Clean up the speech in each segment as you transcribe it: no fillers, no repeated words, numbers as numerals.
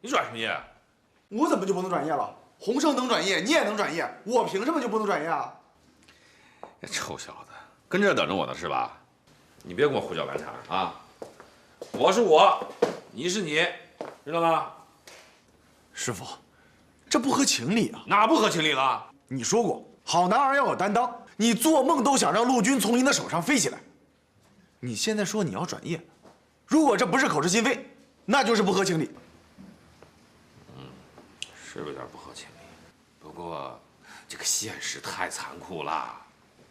你转什么业？我怎么就不能转业了？洪胜能转业，你也能转业，我凭什么就不能转业啊？臭小子，跟这儿等着我呢是吧？你别跟我胡搅蛮缠啊！我是我，你是你，知道吗？师傅，这不合情理啊！哪不合情理了？你说过，好男儿要有担当，你做梦都想让陆军从你的手上飞起来。你现在说你要转业，如果这不是口是心非，那就是不合情理。是有点不合情理，不过这个现实太残酷了，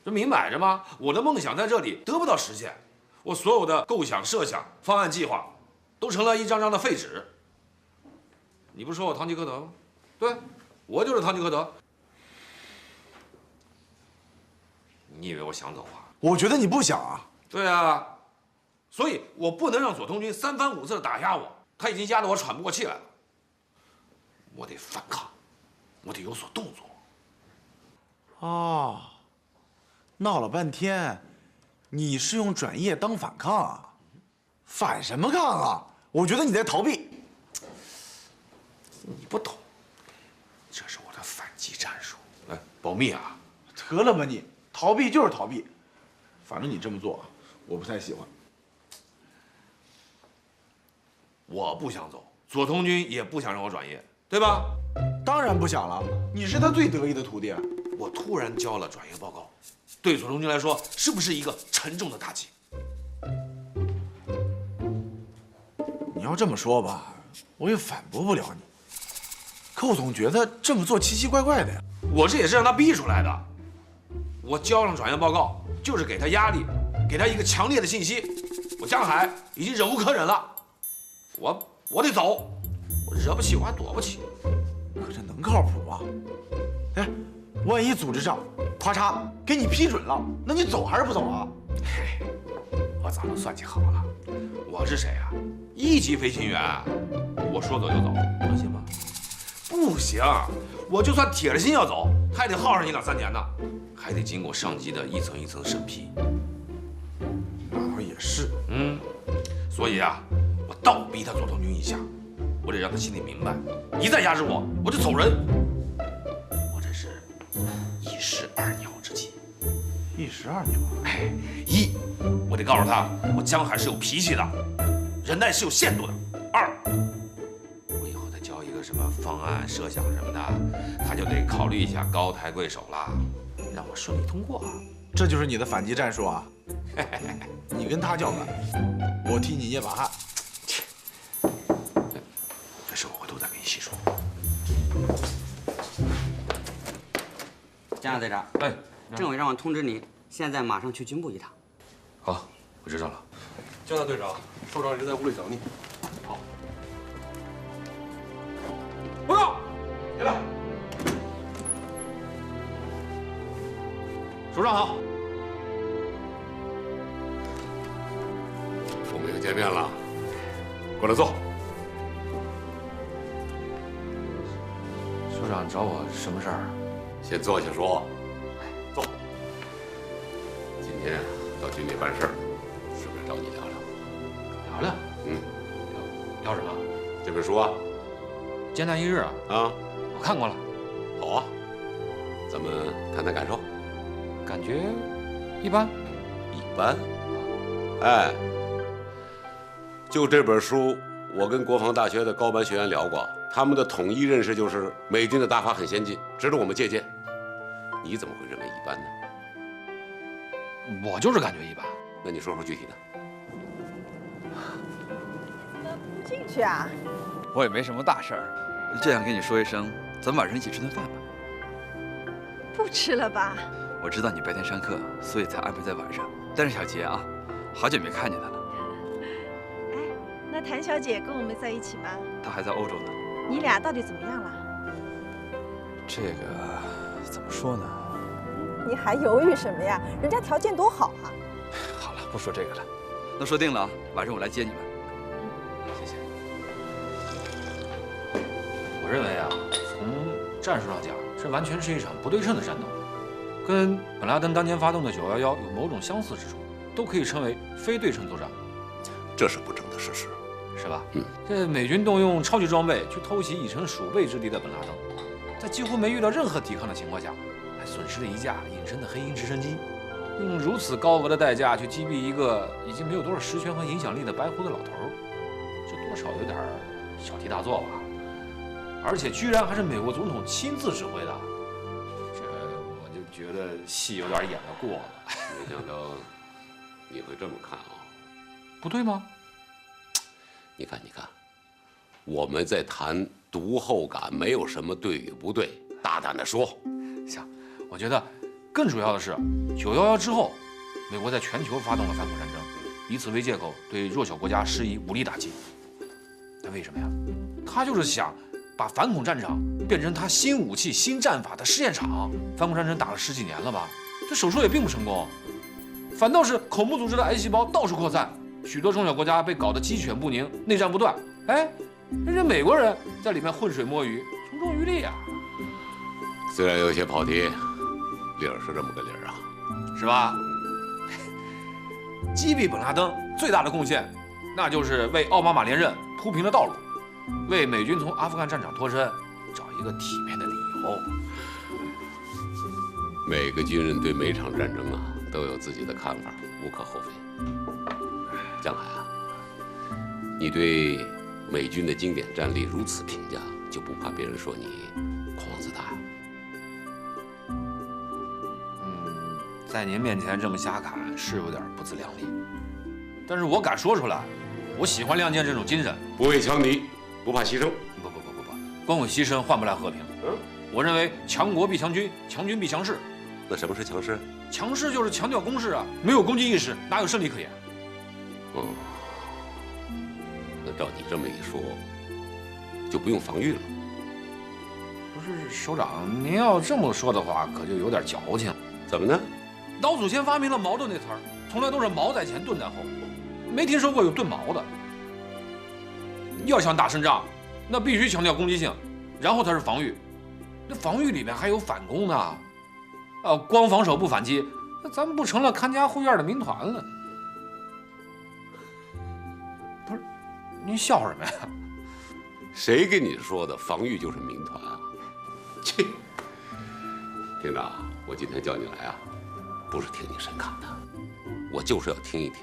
这明摆着吗？我的梦想在这里得不到实现，我所有的构想、设想、方案、计划，都成了一张张的废纸。你不说我堂吉诃德吗？对，我就是堂吉诃德。你以为我想走啊？我觉得你不想啊。对啊，所以我不能让左统军三番五次的打压我，他已经压得我喘不过气来了。我得反抗，我得有所动作。哦，闹了半天，你是用转业当反抗啊？反什么抗啊？我觉得你在逃避。你不懂，这是我的反击战术。来，保密啊！得了吧你，逃避就是逃避，反正你这么做，我不太喜欢。我不想走，左统军也不想让我转业，对吧？当然不想了，你是他最得意的徒弟。我突然交了转业报告，对左统军来说是不是一个沉重的打击？你要这么说吧，我也反驳不了你。可我总觉得这么做奇奇怪怪的呀。我这也是让他逼出来的。我交上转业报告，就是给他压力，给他一个强烈的信息：我江海已经忍无可忍了，我得走，我惹不起我还躲不起。可这能靠谱吗？哎，万一组织上咔嚓给你批准了，那你走还是不走啊？嘿，我早就算计好了，我是谁啊？1级飞行员，我说走就走，能行吗？不行，我就算铁了心要走，还得耗上你2、3年呢，还得经过上级的一层一层审批。那倒也是。所以啊，我倒逼他左统军一下，我得让他心里明白，一再压制我，我就走人。我这是一石二鸟之计。一石二鸟。哎，一，我得告诉他，我江海是有脾气的，忍耐是有限度的。2，我以后再交一个什么方案、设想什么的，他就得考虑一下，高抬贵手了，让我顺利通过。这就是你的反击战术啊？你跟他较板，我替你捏把汗。这事我回头再跟你细说。江大队长，哎，政委让我通知你，现在马上去军部一趟。好，我知道了。江大队长，首长已经在屋里等你。好。报告，起来。首长好。我们又见面了，过来坐。首长找我什么事儿？先坐下说。坐。今天到军里办事儿，顺便找你聊聊。聊聊。聊什么？这本书啊。艰难一日啊。啊，我看过了。好啊，咱们谈谈感受。感觉一般。一般。哎。就这本书，我跟国防大学的高班学员聊过，他们的统一认识就是美军的打法很先进，值得我们借鉴。你怎么会认为一般呢？我就是感觉一般。那你说说具体的。怎么不进去啊？我也没什么大事儿，就想跟你说一声，咱们晚上一起吃顿饭吧。不吃了吧？我知道你白天上课，所以才安排在晚上。但是小杰啊，好久没看见他了。那谭小姐跟我们在一起吗？她还在欧洲呢。你俩到底怎么样了？这个怎么说呢？你还犹豫什么呀？人家条件多好啊！好了，不说这个了。那说定了啊，晚上我来接你们。谢谢。我认为啊，从战术上讲，这完全是一场不对称的战斗，跟本拉登当年发动的911有某种相似之处，都可以称为非对称作战。这是不争的事实。是吧？嗯，这美军动用超级装备去偷袭已成鼠辈之地的本拉登，在几乎没遇到任何抵抗的情况下，还损失了一架隐身的黑鹰直升机，用如此高额的代价去击毙一个已经没有多少实权和影响力的白胡子老头，这多少有点小题大做吧？而且居然还是美国总统亲自指挥的，这我就觉得戏有点演得过了。没想到你会这么看啊？不对吗？你看，我们在谈读后感，没有什么对与不对，大胆的说。行，我觉得更主要的是，911之后，美国在全球发动了反恐战争，以此为借口对弱小国家施以武力打击。那为什么呀？他就是想把反恐战场变成他新武器、新战法的试验场。反恐战争打了10几年了吧，这手术也并不成功，反倒是恐怖组织的癌细胞到处扩散，许多中小国家被搞得鸡犬不宁、内战不断。哎，这美国人在里面浑水摸鱼，从中渔利啊，虽然有些跑题，理儿是这么个理儿啊。是吧？击毙本拉登最大的贡献，那就是为奥巴马连任铺平了道路，为美军从阿富汗战场脱身找一个体面的理由。每个军人对每场战争啊都有自己的看法，无可厚非。江海啊，你对美军的经典战例如此评价，就不怕别人说你狂妄自大？在您面前这么瞎侃是有点不自量力，但是我敢说出来，我喜欢亮剑这种精神，不畏强敌，不怕牺牲。不，光有牺牲换不来和平。我认为强国必强军，强军必强势。那什么是强势？强势就是强调攻势啊，没有攻击意识，哪有胜利可言？那照你这么一说，就不用防御了。不是首长，您要这么说的话，可就有点矫情。怎么呢？老祖先发明了矛盾这词儿，从来都是矛在前，盾在后，没听说过有盾矛的。要想打胜仗，那必须强调攻击性，然后才是防御。那防御里面还有反攻呢，光防守不反击，那咱们不成了看家护院的民团了？不是，您笑什么呀？谁跟你说的防御就是民团啊？切！厅长，我今天叫你来啊，不是听你神侃的，我就是要听一听，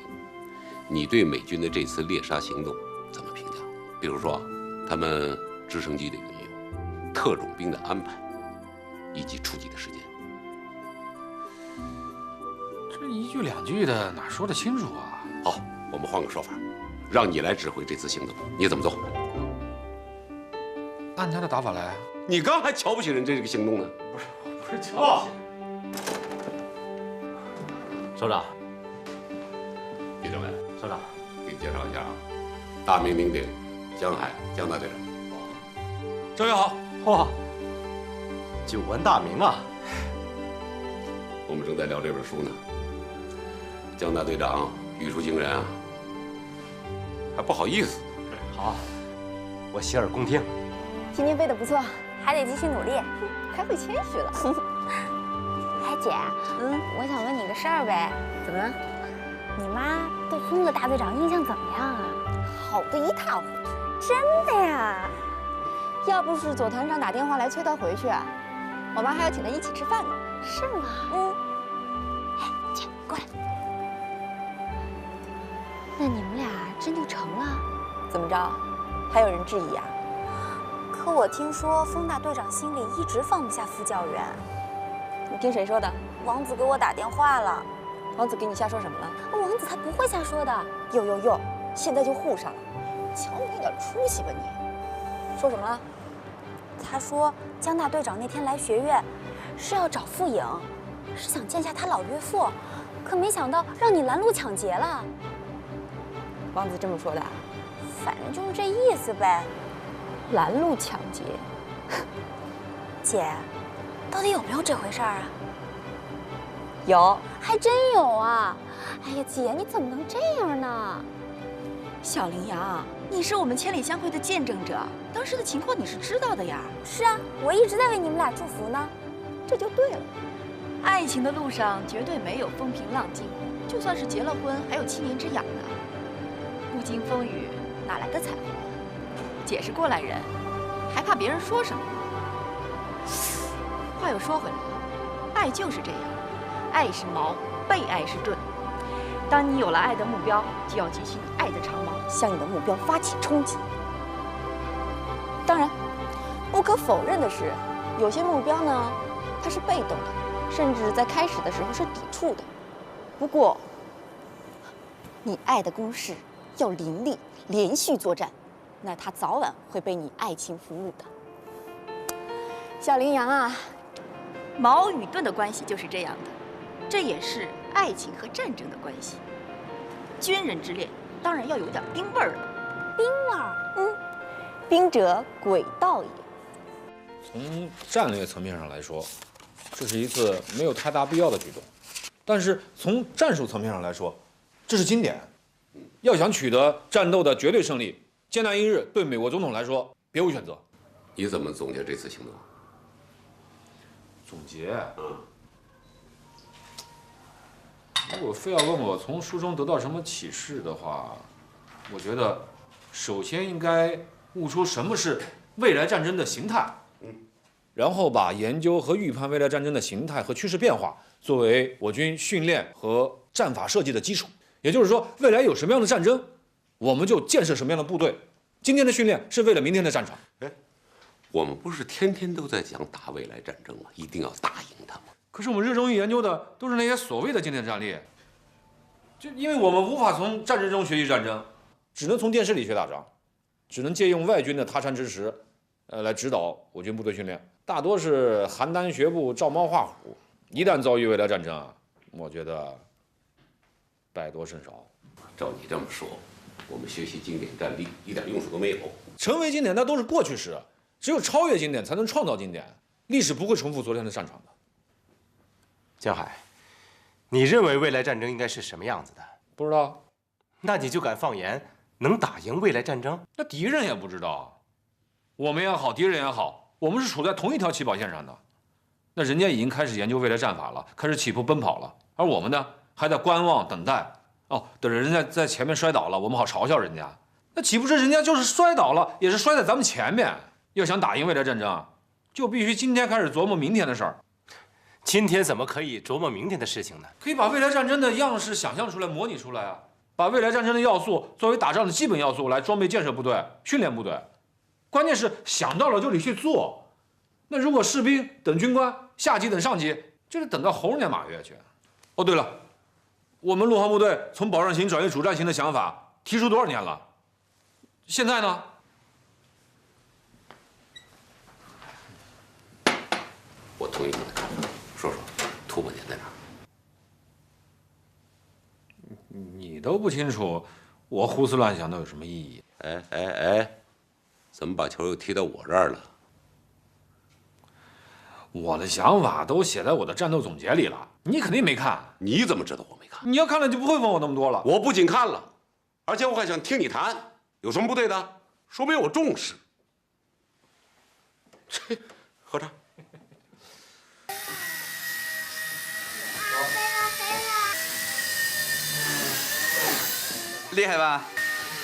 你对美军的这次猎杀行动怎么评价？比如说，他们直升机的运用、特种兵的安排，以及出击的时间。这一句两句的，哪说得清楚啊？好，我们换个说法，让你来指挥这次行动，你怎么做？按他的打法来啊！你刚还瞧不起人这个行动呢。不是瞧不起。首长，李政委，首长，给你介绍一下啊，大名鼎鼎江海江大队长。政委好。哇，久闻大名啊！我们正在聊这本书呢。江大队长语出惊人啊，还不好意思。好，我洗耳恭听。今天背的不错，还得继续努力，还会谦虚了。哎，姐，我想问你个事儿呗。怎么了？你妈对孙子大队长印象怎么样啊？好的一塌糊涂。真的呀？要不是左团长打电话来催他回去，我妈还要请他一起吃饭呢。是吗？哎，姐，过来。那你们俩真就成了？怎么着？还有人质疑啊？可我听说风大队长心里一直放不下副教员。你听谁说的？王子给我打电话了。王子给你瞎说什么了？王子他不会瞎说的。哟，现在就护上了。瞧你有点出息吧你？说什么了？他说江大队长那天来学院，是要找傅颖，是想见下他老岳父，可没想到让你拦路抢劫了。王子这么说的？反正就是这意思呗。拦路抢劫？姐，到底有没有这回事儿啊？有，还真有啊！哎呀，姐，你怎么能这样呢？小羚羊，你是我们千里相会的见证者，当时的情况你是知道的呀。是啊，我一直在为你们俩祝福呢。这就对了。爱情的路上绝对没有风平浪静，就算是结了婚，还有7年之痒呢。不经风雨，哪来的彩虹？姐是过来人，还怕别人说什么？话又说回来，爱就是这样，爱是矛，被爱是盾。当你有了爱的目标，就要举起你爱的长矛，向你的目标发起冲击。当然，不可否认的是，有些目标呢，它是被动的，甚至在开始的时候是抵触的。不过，你爱的攻势要凌厉、连续作战，那它早晚会被你爱情俘虏的。小羚羊啊，矛与盾的关系就是这样的，这也是爱情和战争的关系。军人之恋当然要有点兵味儿了。兵味儿，兵者，诡道也。从战略层面上来说，这是一次没有太大必要的举动；但是从战术层面上来说，这是经典。要想取得战斗的绝对胜利，艰难一日对美国总统来说别无选择。你怎么总结这次行动？总结，如果非要问我从书中得到什么启示的话，我觉得首先应该悟出什么是未来战争的形态，然后把研究和预判未来战争的形态和趋势变化作为我军训练和战法设计的基础。也就是说，未来有什么样的战争，我们就建设什么样的部队。今天的训练是为了明天的战场。我们不是天天都在讲打未来战争吗？一定要打赢它吗？可是我们热衷于研究的都是那些所谓的经典战例，就因为我们无法从战争中学习战争，只能从电视里学打仗，只能借用外军的他山之石，来指导我军部队训练，大多是邯郸学步，照猫画虎。一旦遭遇未来战争啊，我觉得败多胜少。照你这么说，我们学习经典战例一点用处都没有。成为经典那都是过去式，只有超越经典才能创造经典。历史不会重复昨天的战场的。江海，你认为未来战争应该是什么样子的？不知道。那你就敢放言能打赢未来战争？那敌人也不知道，我们也好，敌人也好，我们是处在同一条起跑线上的。那人家已经开始研究未来战法了，开始起步奔跑了，而我们呢，还在观望等待。哦，等着人家在前面摔倒了，我们好嘲笑人家。那岂不是人家就是摔倒了，也是摔在咱们前面？要想打赢未来战争，就必须今天开始琢磨明天的事儿。今天怎么可以琢磨明天的事情呢？可以把未来战争的样式想象出来，模拟出来啊！把未来战争的要素作为打仗的基本要素来装备建设部队、训练部队。关键是想到了就得去做。那如果士兵等军官，下级等上级，就是等到猴年马月去。哦，对了，我们陆航部队从保障型转为主战型的想法提出多少年了？现在呢？我同意你的看法，说说突破点在哪儿？你都不清楚，我胡思乱想都有什么意义？哎，怎么把球又踢到我这儿了？我的想法都写在我的战斗总结里了，你肯定没看。你怎么知道我没看？你要看了就不会问我那么多了。我不仅看了，而且我还想听你谈，有什么不对的，说明我重视。这，合掌。厉害吧？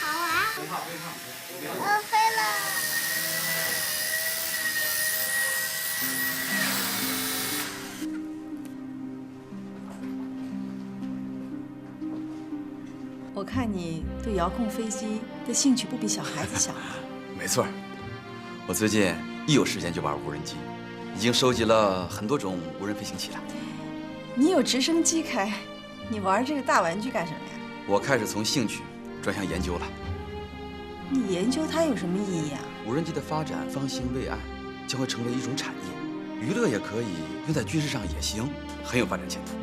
好啊！别怕，我飞了。我看你对遥控飞机的兴趣不比小孩子小啊。没错，我最近一有时间就玩无人机，已经收集了很多种无人飞行器了。你有直升机开，你玩这个大玩具干什么呀？我开始从兴趣转向研究了。你研究它有什么意义啊？无人机的发展方兴未艾，将会成为一种产业，娱乐也可以，用在军事上也行，很有发展前途。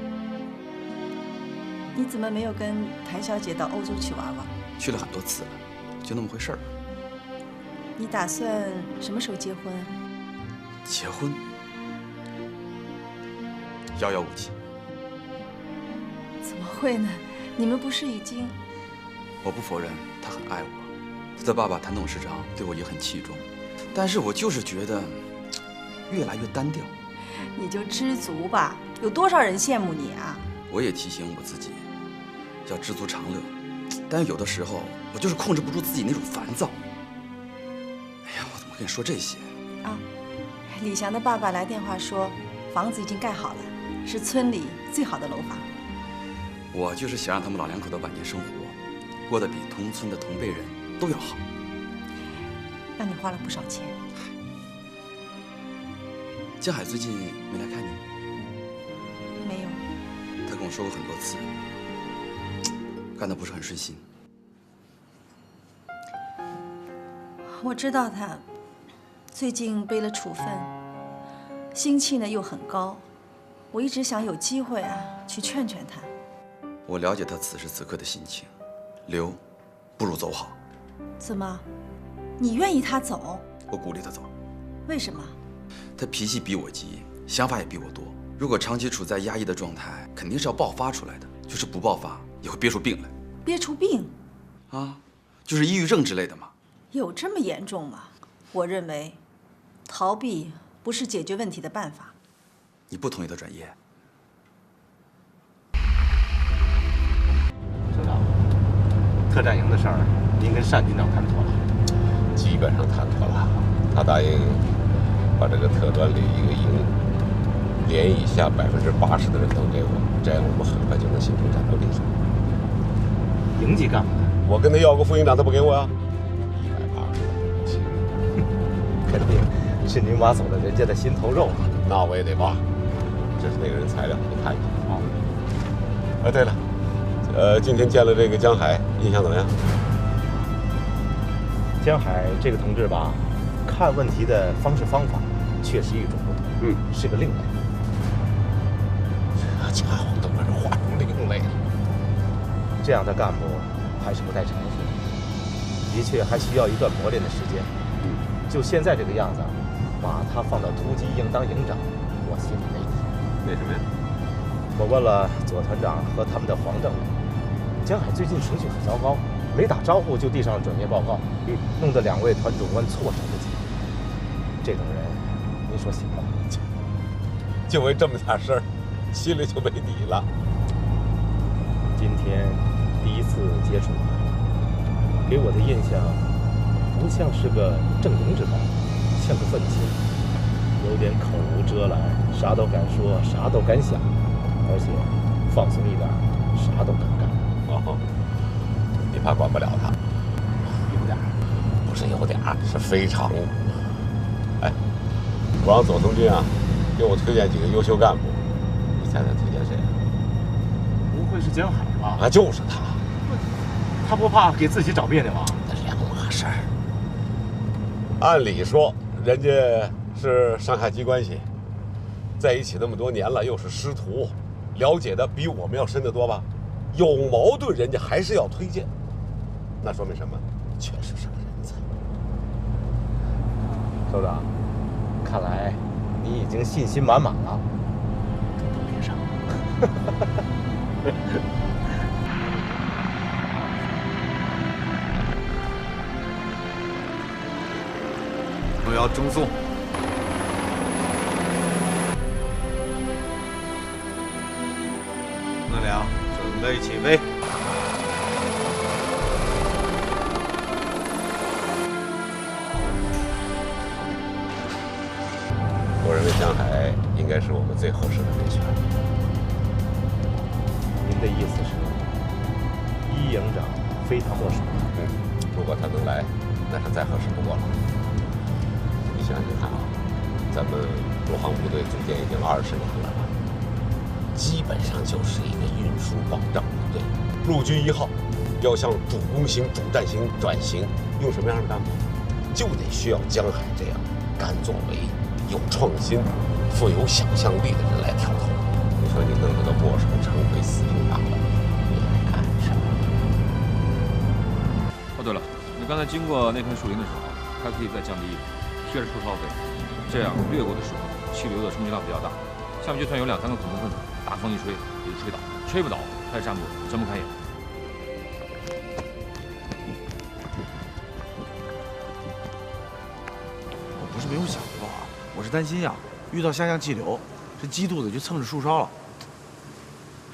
你怎么没有跟谭小姐到欧洲去玩玩？去了很多次了，就那么回事儿。你打算什么时候结婚啊？结婚？遥遥无期。怎么会呢？你们不是已经……我不否认他很爱我，他的爸爸谭董事长对我也很器重，但是我就是觉得越来越单调。你就知足吧，有多少人羡慕你啊？我也提醒我自己，要知足常乐，但有的时候我就是控制不住自己那种烦躁。哎呀，我怎么跟你说这些？啊，李翔的爸爸来电话说，房子已经盖好了，是村里最好的楼房。我就是想让他们老两口的晚年生活过得比同村的同辈人都要好。那你花了不少钱。江海最近没来看你？没有。他跟我说过很多次，干得不是很顺心。我知道他最近背了处分，心气呢又很高。我一直想有机会去劝劝他。我了解他此时此刻的心情，留不如走好。怎么？你愿意他走？我鼓励他走。为什么？他脾气比我急，想法也比我多。如果长期处在压抑的状态，肯定是要爆发出来的。就是不爆发，也会憋出病来。憋出病？啊，就是抑郁症之类的嘛。有这么严重吗？我认为，逃避不是解决问题的办法。你不同意他转业？省长，特战营的事儿，您跟单军长谈妥了？基本上谈妥了，他答应把这个特专里一个营连以下80%的人都给我，这样我们很快就能形成战斗力量。营级干部呢？我跟他要个副营长，他不给我呀。肯定是您挖走了人家的心头肉啊！那我也得挖，这是那个人材料，你看一下啊。对了，今天见了这个江海，印象怎么样？江海这个同志吧，看问题的方式方法确实与众不同，是个另类。这家伙都把人画成另类了。这样的干部还是不太成熟，的确还需要一段磨练的时间。就现在这个样子，把他放到突击营当营长，我心里没底。为什么呀？我问了左团长和他们的黄政委，江海最近情绪很糟糕，没打招呼就递上了转业报告，弄得2位团主官措手不及。这种人，您说行吗？就为这么点事儿，心里就没底了。今天第一次接触他，给我的印象不像是个正营之干，像个愤青，有点口无遮拦，啥都敢说，啥都敢想，而且放松一点，啥都敢干。哦，你怕管不了他？有点，不是有点，是非常。哎，我让左从军啊，给我推荐几个优秀干部，你猜猜推荐谁？不会是江海吧？啊，就是他。他不怕给自己找别扭啊？那两码事儿。按理说，人家是上下级关系，在一起那么多年了，又是师徒，了解的比我们要深得多吧？有矛盾，人家还是要推荐，那说明什么？确实是个人才。首长，看来你已经信心满满了。都别上。我要征送。那俩准备起飞。我认为江海应该是我们最合适的人选。您的意思是，一营长非他莫属？如果他能来，那是再合适不过了。你想想看啊，咱们陆航部队组建已经20年了，基本上就是一个运输保障部队。陆军1号要向主攻型、主战型转型，用什么样的干部？就得需要江海这样敢作为、有创新、富有想象力的人来挑头。你说你弄这个墨守成规、死硬打的，你还干什么？哦，对了，你刚才经过那片树林的时候，还可以再降低贴着出烧飞，这样掠过的时候气流的冲击量比较大，下面就算有2、3个恐怖分子，大风一吹也就吹倒，吹不倒他也站不稳，睁不开眼。我不是没有想过啊，我是担心呀，遇到下降气流，这鸡肚子就蹭着树梢了。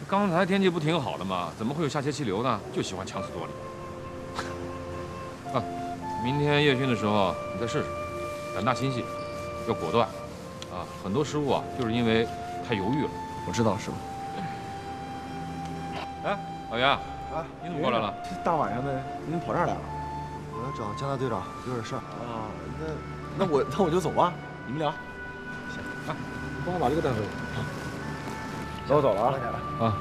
刚才天气不挺好的吗？怎么会有下切气流呢？就喜欢强词夺理。啊，明天夜训的时候你再试试，胆大心细，要果断。啊，很多失误啊，就是因为太犹豫了。我知道，师傅。哎，老袁，你怎么过来了？这大晚上的，你怎么跑这儿来了？我要找江大队长，有点事儿。啊，那我就走吧，你们聊。行，啊，你帮我把这个带回去。那我走了啊。啊，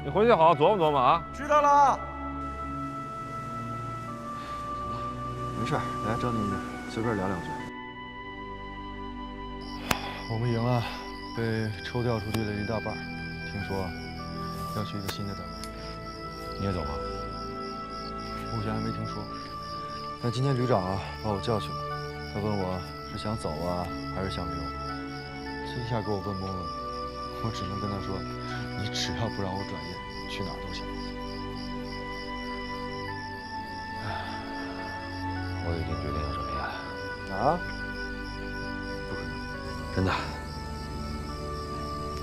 你回去好好琢磨琢磨啊。知道了。没事儿，来找你随便聊两句。我们营啊，被抽调出去了一大半，听说要去一个新的单位。你也走吗？目前还没听说，但今天旅长啊把我叫去了，他问我是想走啊还是想留，这一下给我问懵了，我只能跟他说，你只要不让我转业，去哪儿都行。我已经决定要转业了。啊？不可能，真的，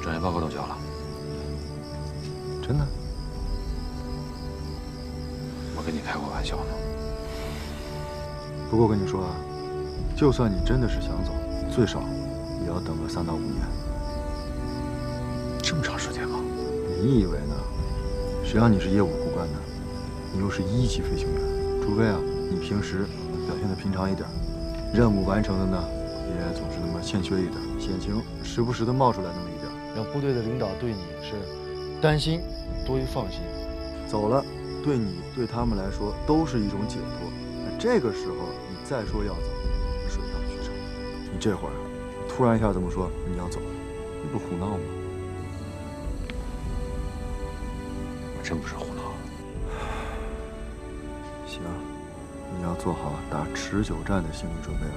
转业报告都交了。真的？我跟你开过玩笑呢。不过我跟你说啊，就算你真的是想走，最少也要等个3到5年。这么长时间吗？你以为呢？谁让你是业务骨干呢？你又是1级飞行员，除非啊你平时表现得平常一点，任务完成的呢也总是那么欠缺一点，险情时不时的冒出来那么一点，让部队的领导对你是担心多于放心。走了，对你对他们来说都是一种解脱。那这个时候你再说要走，水到渠成。你这会儿突然一下这么说你要走，你不胡闹吗？我真不是胡闹。行，你要做好打持久战的心理准备了。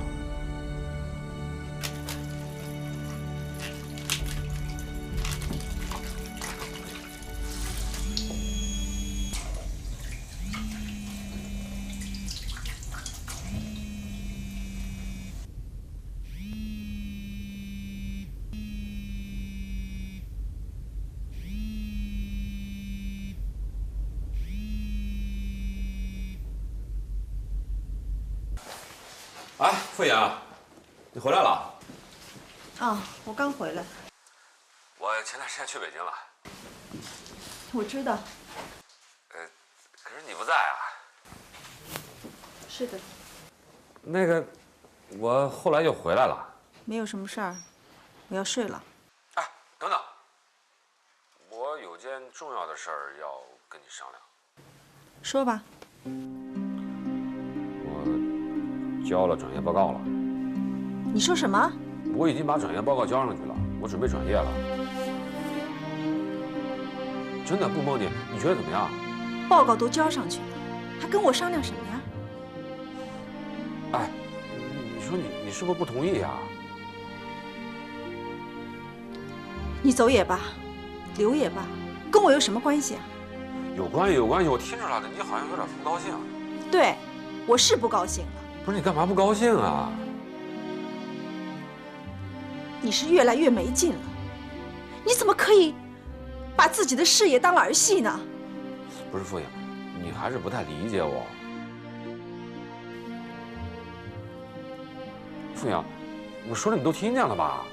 哎，傅阳，你回来了？啊，我刚回来。我前段时间去北京了。我知道。可是你不在啊。是的。那个，我后来又回来了。没有什么事儿，我要睡了。哎，等等，我有件重要的事儿要跟你商量。说吧。交了转业报告了。你说什么？我已经把转业报告交上去了，我准备转业了。真的不蒙你，你觉得怎么样？报告都交上去了，还跟我商量什么呀？哎，你说你是不是不同意呀？你走也罢，留也罢，跟我有什么关系啊？有关系，有关系，我听出来了，你好像有点不高兴。对，我是不高兴了。不是你干嘛不高兴啊？你是越来越没劲了，你怎么可以把自己的事业当儿戏呢？不是傅阳，你还是不太理解我。傅阳，我说的你都听见了吧？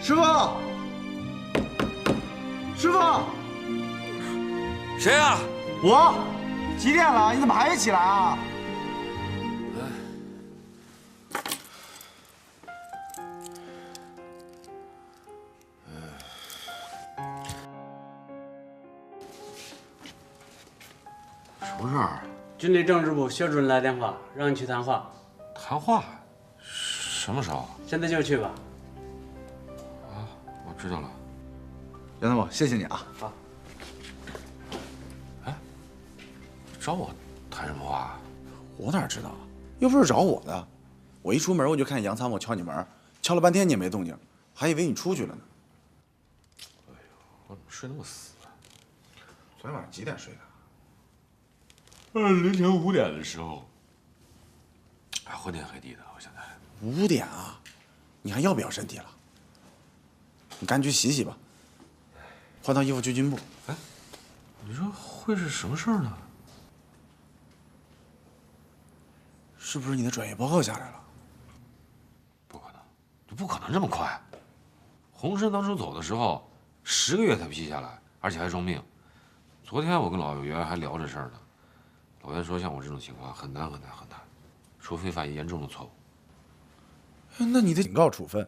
师傅，师傅，谁呀？我。几点了？你怎么还没起来啊？什么事儿？军队政治部薛主任来电话，让你去谈话。谈话？什么时候？现在就去吧。知道了。杨参谋，谢谢你啊。啊。哎，找我谈什么话？我哪知道啊？又不是找我的，我一出门我就看见杨参谋敲你门，敲了半天你也没动静，还以为你出去了呢。哎呦，我怎么睡那么死啊？昨天晚上几点睡的？凌晨5点的时候，哎，昏天黑地的，我现在。5点啊？你还要不要身体了？你赶紧去洗洗吧，换套衣服去军部。哎，你说会是什么事儿呢？是不是你的转业报告下来了？不可能，这不可能这么快。洪深当初走的时候，10个月才批下来，而且还重命。昨天我跟老袁还聊这事儿呢，老袁说像我这种情况很难，除非犯严重的错误。那你的警告处分，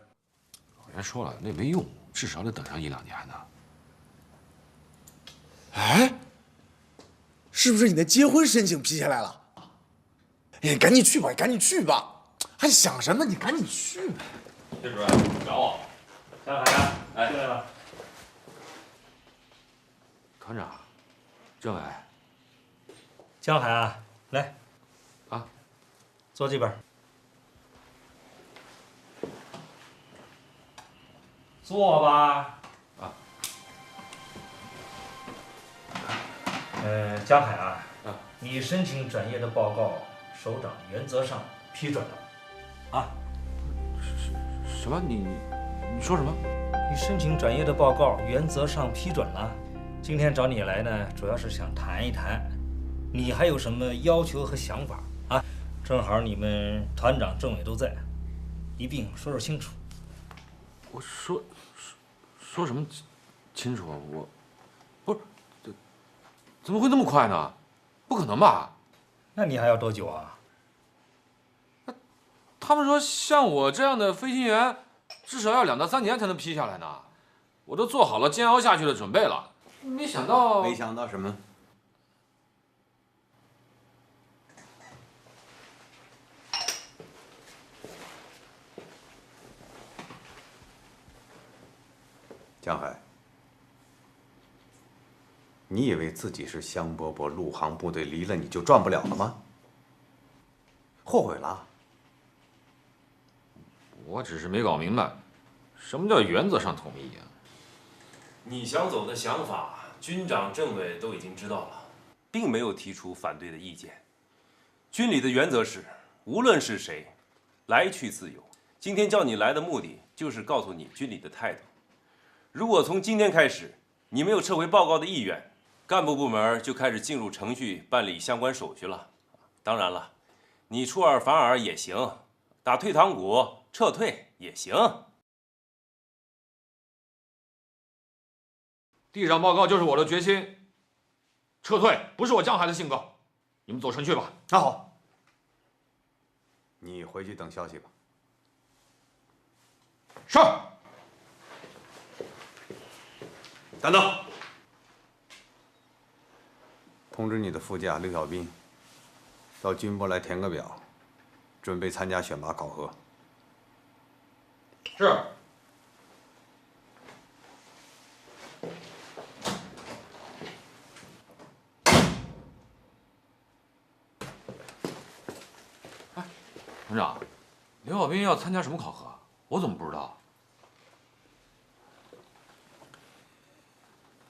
老袁说了，那没用，至少得等上1、2年呢。哎，是不是你的结婚申请批下来了？哎，赶紧去吧，赶紧去吧，还想什么？你赶紧去吧。谢主任找我。江海呀，哎，进来吧。团长，政委，江海啊，来，啊，坐这边。坐吧。啊。江海啊，你申请转业的报告，首长原则上批准了。啊。什么？你说什么？你申请转业的报告原则上批准了。今天找你来呢，主要是想谈一谈，你还有什么要求和想法啊？正好你们团长、政委都在，一并说清楚。我说什么清楚啊？我不是，怎么会那么快呢？不可能吧？那你还要多久啊？他们说像我这样的飞行员，至少要2到3年才能批下来呢。我都做好了煎熬下去的准备了，没想到。没想到什么？江海，你以为自己是香饽饽陆航部队，离了你就转不了了吗？后悔了？我只是没搞明白，什么叫原则上统一啊？你想走的想法，军长、政委都已经知道了，并没有提出反对的意见。军里的原则是，无论是谁，来去自由。今天叫你来的目的，就是告诉你军里的态度。如果从今天开始，你没有撤回报告的意愿，干部部门就开始进入程序办理相关手续了。当然了，你出尔反尔也行，打退堂鼓、撤退也行。地上报告就是我的决心，撤退不是我江海的性格，你们走程序吧。那好，你回去等消息吧。是。等等，通知你的副驾刘小斌，到军部来填个表，准备参加选拔考核。是。哎，团长，刘小斌要参加什么考核？我怎么不知道？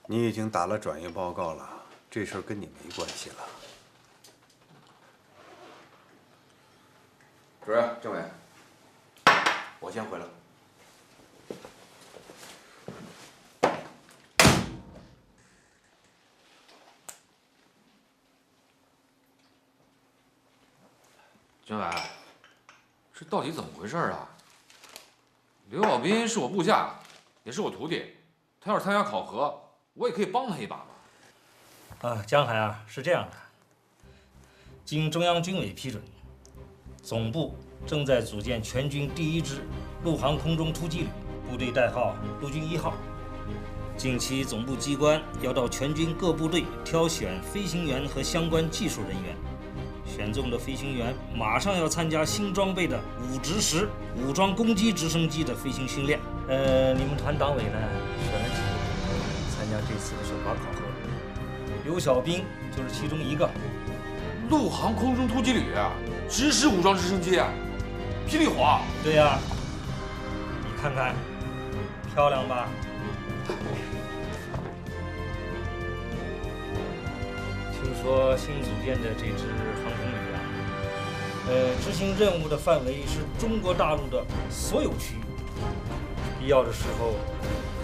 你已经打了转业报告了，这事儿跟你没关系了。主任、政委，我先回了。军委，这到底怎么回事啊？刘小斌是我部下，也是我徒弟，他要是参加考核，我也可以帮他一把嘛。江海啊，是这样的，经中央军委批准，总部正在组建全军第1支陆航空中突击旅，部队代号陆军1号。近期总部机关要到全军各部队挑选飞行员和相关技术人员，选中的飞行员马上要参加新装备的武直10武装攻击直升机的飞行训练。你们团党委呢选了几个参加这次的选拔考核，刘小兵就是其中一个。陆航空中突击旅直10武装直升机，霹雳火。对呀，你看看，漂亮吧？听说新组建的这支航空旅执行任务的范围是中国大陆的所有区域，必要的时候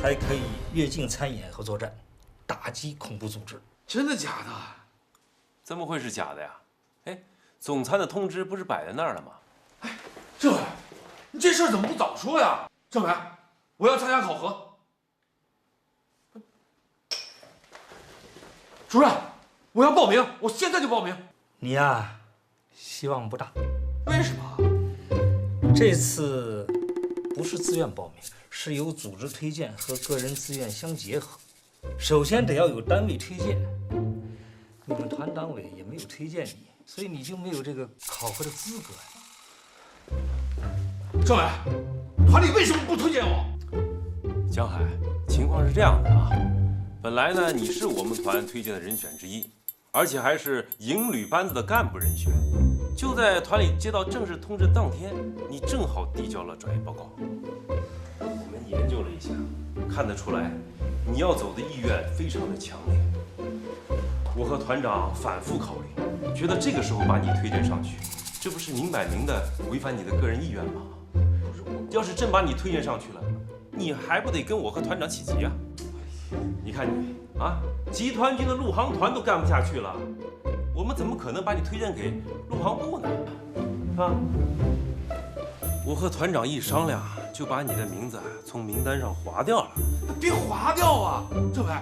还可以越境参演和作战，打击恐怖组织。真的假的？怎么会是假的呀？哎，总参的通知不是摆在那儿了吗？哎，政委，你这事儿怎么不早说呀？政委，我要参加考核。主任，我要报名，我现在就报名。你呀，希望不大。为什么？这次不是自愿报名，是由组织推荐和个人自愿相结合。首先得要有单位推荐，你们团党委也没有推荐你，所以你就没有这个考核的资格呀。政委，团里为什么不推荐我？江海，情况是这样的啊，本来呢你是我们团推荐的人选之一，而且还是营旅班子的干部人选。就在团里接到正式通知当天，你正好递交了转业报告。我们研究了一下，看得出来你要走的意愿非常的强烈。我和团长反复考虑，觉得这个时候把你推荐上去，这不是明摆明的违反你的个人意愿吗？要是真把你推荐上去了，你还不得跟我和团长起急啊？你看你啊，集团军的陆航团都干不下去了，我们怎么可能把你推荐给陆航部呢？啊！我和团长一商量，就把你的名字从名单上划掉了。别划掉啊，政委，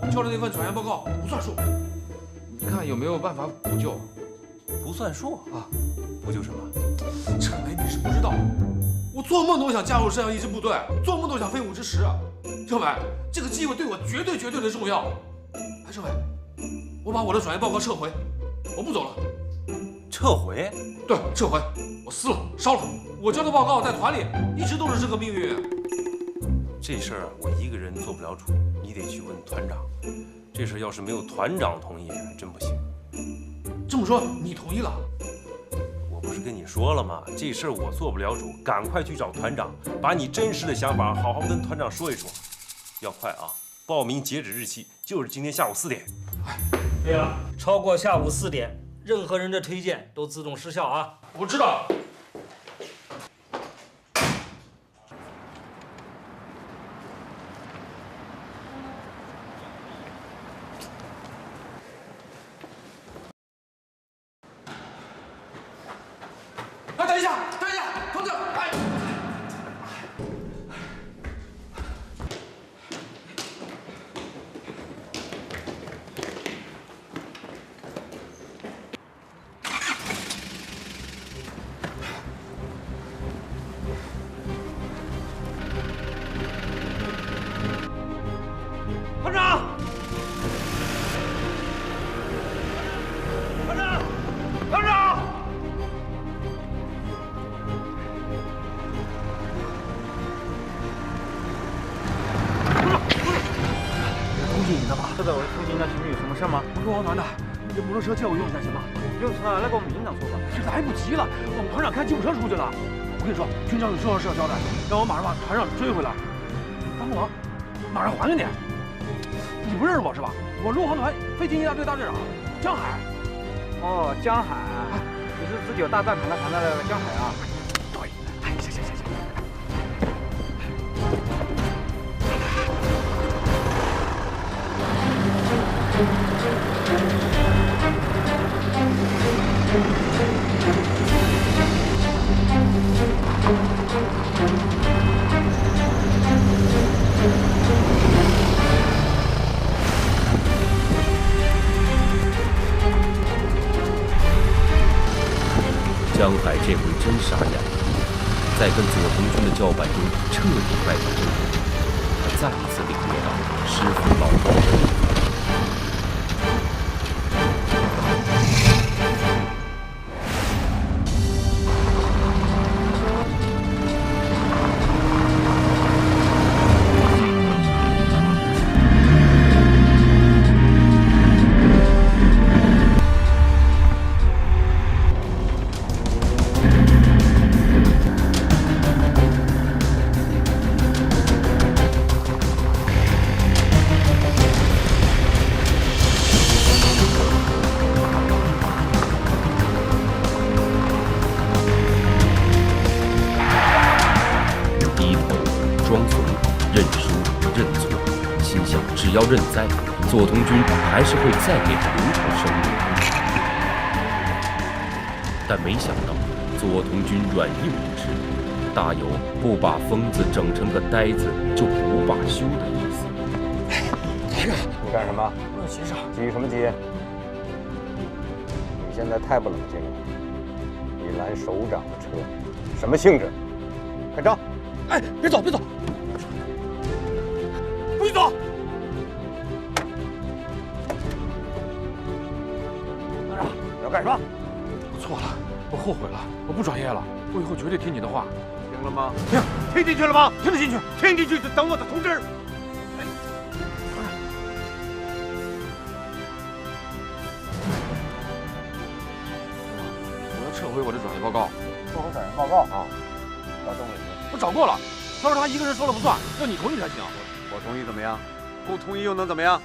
我交的那份转业报告不算数，你看有没有办法补救？不算数啊？补救什么？政委你是不知道，我做梦都想加入这样一支部队，做梦都想飞武直10。政委，这个机会对我绝对的重要。哎，政委，我把我的转业报告撤回，我不走了。撤回？对，撤回，我撕了，烧了。我交的报告在团里一直都是这个命运。这事儿我一个人做不了主，你得去问团长。这事要是没有团长同意，真不行。这么说，你同意了？我不是跟你说了吗？这事儿我做不了主，赶快去找团长，把你真实的想法好好跟团长说一说。要快啊！报名截止日期就是今天下午4点。哎，对了，超过下午4点，任何人的推荐都自动失效啊！我知道了。哎，等一下，同志，哎。团长！团长！团长！通缉你的吧？是的，我通缉那前面有什么事吗？我是王团的，你的摩托车借我用一下行吗？不用车，那跟我们营长说吧。这来不及了，我们团长开救护车出去了。我跟你说，军长有重要事要交代，让我马上把团长追回来。帮个忙，马上还给你。你不认识我是吧？我陆航团飞行一大队大队长江海。哦，江海，你是19大战团的那个江海啊？对，哎，行。江海这回真傻眼了，在跟左鹏军的叫板中彻底败下阵来，他再一次领略到师傅老道的意义。认栽，左童军还是会再给他留条生路。但没想到，左童军软硬不吃，大有不把疯子整成个呆子就不罢休的意思。台长，你干什么？我急上。急什么急？你现在太不冷静了。你拦首长的车，什么性质？快招！哎，别走，别走！不许走！团长，你要干什么？我错了，我后悔了，我不专业了，我以后绝对听你的话。听了吗？听，听进去了吗？听得进去，听进去就等我的通知。我要撤回我的转业报告。做好转业报告啊！找政委去。我找过了，他说他一个人说了不算，要你同意才行。我同意怎么样？不同意又能怎么样？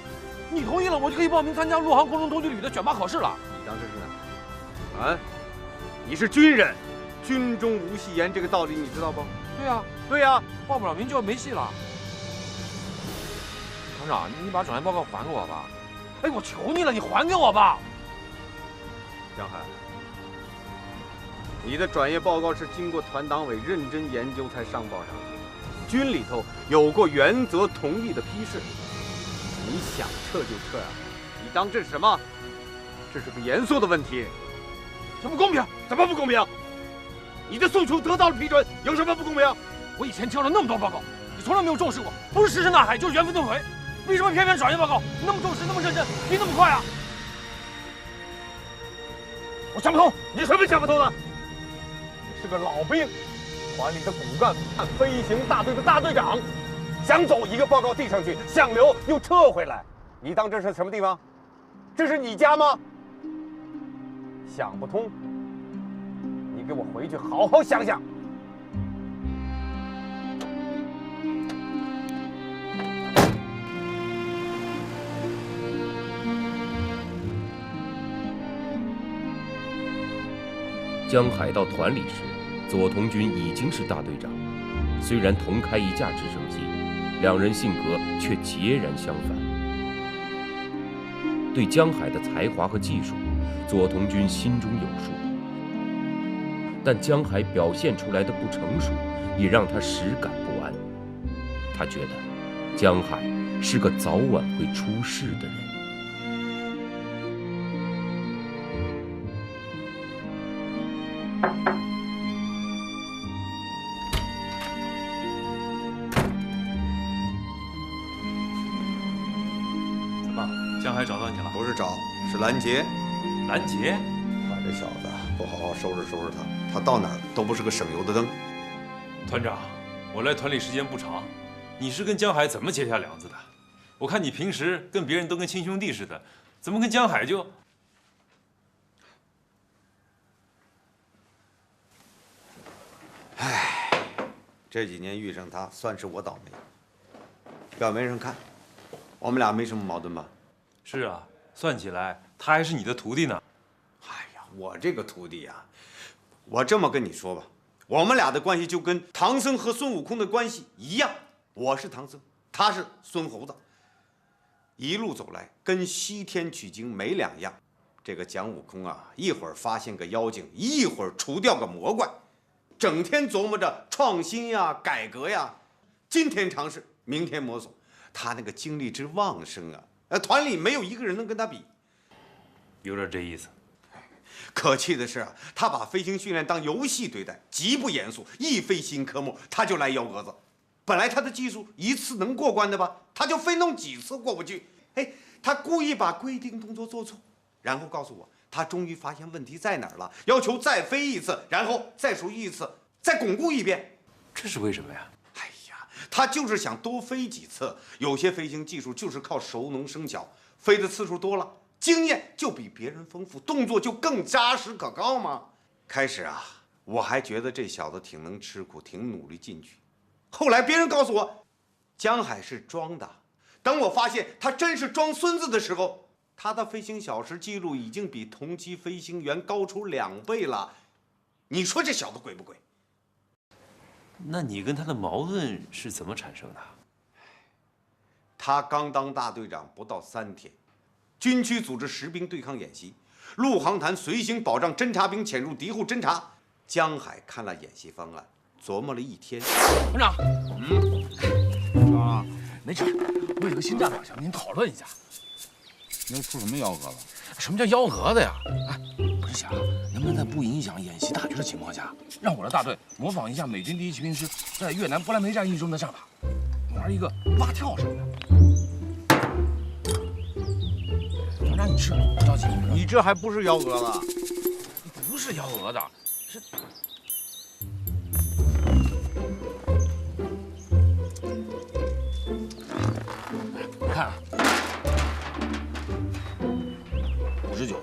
你同意了，我就可以报名参加陆航空中通讯旅的选拔考试了。你当这是哪？啊？你是军人，军中无戏言，这个道理你知道不？对呀，对呀，报不了名就没戏了。团长，你把转业报告还给我吧。哎，我求你了，你还给我吧。江海，你的转业报告是经过团党委认真研究才上报上的，军里头有过原则同意的批示。你想撤就撤呀？你当这是什么？这是个严肃的问题。这不公平！怎么不公平？你的诉求得到了批准，有什么不公平？我以前听了那么多报告，你从来没有重视过，不是石沉大海，就是原封顿回。为什么偏偏转业报告那么重视，那么认真，批那么快啊？我想不通，你什么想不通的？你是个老兵，团里的骨干，飞行大队的大队长，想走一个报告递上去，想留又撤回来，你当这是什么地方？这是你家吗？想不通，你给我回去好好想想。江海到团里时，左童军已经是大队长。虽然同开一架直升机，两人性格却截然相反。对江海的才华和技术，左童军心中有数，但江海表现出来的不成熟，也让他实感不安。他觉得江海是个早晚会出事的人。怎么，江海找到你了？不是找，是拦截。拦截？他这小子不好好收拾收拾他，他到哪儿都不是个省油的灯。团长，我来团里时间不长，你是跟江海怎么结下梁子的？我看你平时跟别人都跟亲兄弟似的，怎么跟江海就……唉，这几年遇上他，算是我倒霉。表面上看，我们俩没什么矛盾吧？是啊，算起来他还是你的徒弟呢。哎呀，我这个徒弟呀，我这么跟你说吧，我们俩的关系就跟唐僧和孙悟空的关系一样，我是唐僧，他是孙猴子。一路走来，跟西天取经没两样。这个讲悟空啊，一会儿发现个妖精，一会儿除掉个魔怪，整天琢磨着创新呀、改革呀，今天尝试，明天摸索，他那个精力之旺盛啊，团里没有一个人能跟他比。有点这意思。可气的是啊，他把飞行训练当游戏对待，极不严肃。一飞新科目，他就来幺蛾子。本来他的技术一次能过关的吧，他就非弄几次过不去。哎，他故意把规定动作做错，然后告诉我，他终于发现问题在哪儿了，要求再飞一次，然后再熟悉一次，再巩固一遍。这是为什么呀？哎呀，他就是想多飞几次。有些飞行技术就是靠熟能生巧，飞的次数多了，经验就比别人丰富，动作就更扎实可靠嘛。开始啊，我还觉得这小子挺能吃苦，挺努力进取。后来别人告诉我，江海是装的。等我发现他真是装孙子的时候，他的飞行小时记录已经比同期飞行员高出2倍了。你说这小子鬼不鬼？那你跟他的矛盾是怎么产生的？他刚当大队长不到3天，军区组织实兵对抗演习，陆航潭随行保障侦察兵潜入敌户侦察。江海看了演习方案，琢磨了1天。团长，啊，没事，为这个新战法想跟您讨论一下。又出什么幺蛾子？什么叫幺蛾子呀？哎，我是想能不能在不影响演习大局的情况下，让我的大队模仿一下美军第1骑兵师在越南不来梅战役中的战法，玩一个蛙跳什么的。团长，你是不着急，你这还不是幺蛾子？不是幺蛾子，是。看啊，59，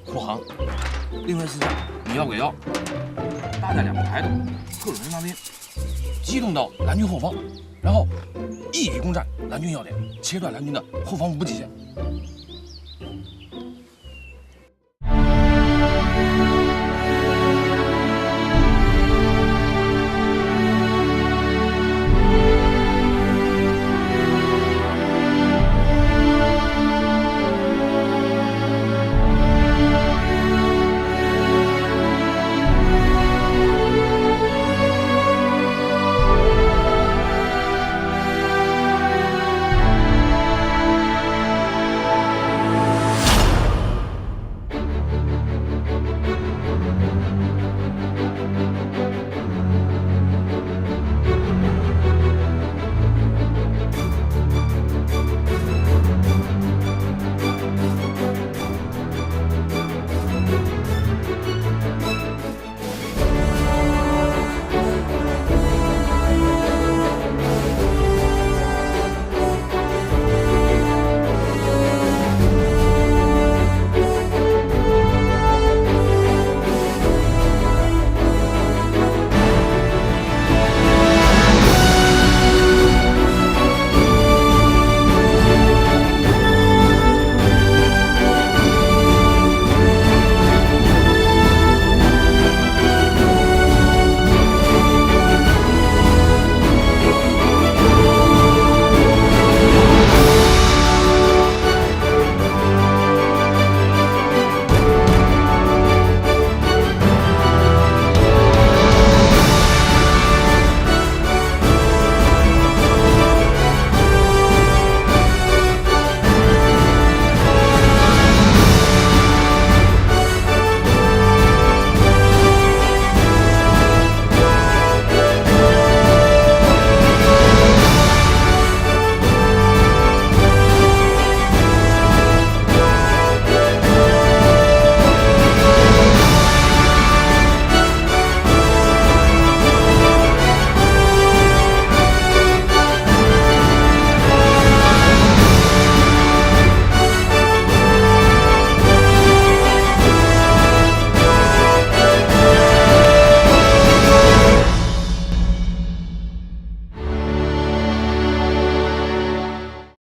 护航，另外4架米幺鬼幺，搭载2个排动特种侦察兵，机动到蓝军后方，然后一举攻占蓝军要点，切断蓝军的后方补给线。